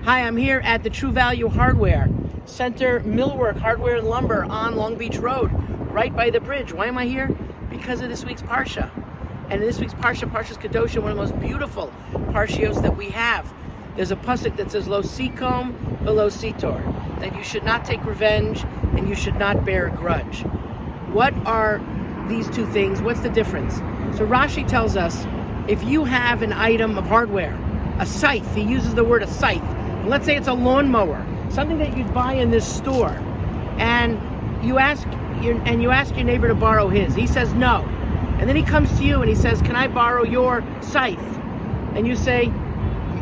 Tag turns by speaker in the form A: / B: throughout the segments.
A: Hi, I'm here at the True Value Hardware Center Millwork Hardware and Lumber on Long Beach Road, right by the bridge. Why am I here? Because of this week's Parsha. And in this week's Parsha, Parsha's Kedoshim, one of the most beautiful Parshios that we have. There's a pasuk that says, Lo sikom velo sitor, that you should not take revenge and you should not bear a grudge. What are these two things? What's the difference? So Rashi tells us, if you have an item of hardware, a scythe, he uses the word a scythe. Let's say it's a lawnmower, something that you'd buy in this store, and you ask your neighbor to borrow his. He says no. And then he comes to you and he says, can I borrow your scythe? And you say,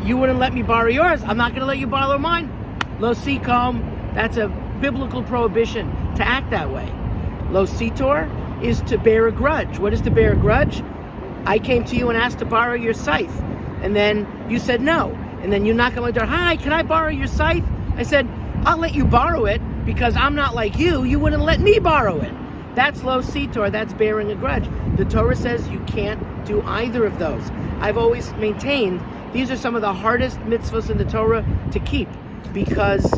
A: you wouldn't let me borrow yours. I'm not going to let you borrow mine. Lo sikom, that's a biblical prohibition to act that way. Lo sitor is to bear a grudge. What is to bear a grudge? I came to you and asked to borrow your scythe, and then you said no. And then you knock on my door, hi, can I borrow your scythe? I said, I'll let you borrow it because I'm not like you. You wouldn't let me borrow it. That's lo sitor, that's bearing a grudge. The Torah says you can't do either of those. I've always maintained these are some of the hardest mitzvahs in the Torah to keep because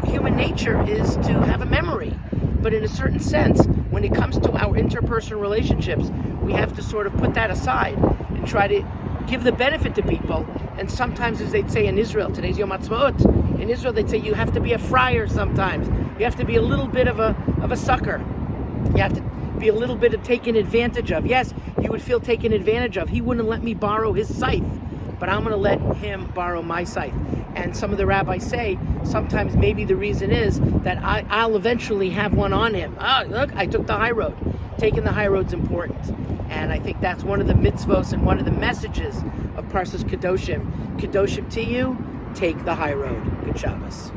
A: human nature is to have a memory. But in a certain sense, when it comes to our interpersonal relationships, we have to sort of put that aside and try to give the benefit to people. And sometimes, as they'd say in Israel, today's Yom Ha'atzmaut, in Israel they'd say you have to be a friar sometimes. You have to be a little bit of a sucker. You have to be a little bit of taken advantage of. Yes, you would feel taken advantage of. He wouldn't let me borrow his scythe, but I'm going to let him borrow my scythe. And some of the rabbis say sometimes maybe the reason is that I'll eventually have one on him. Look, I took the high road. Taking the high road's important. And I think that's one of the mitzvos and one of the messages of Parshas Kedoshim. Kedoshim to you, take the high road. Good Shabbos.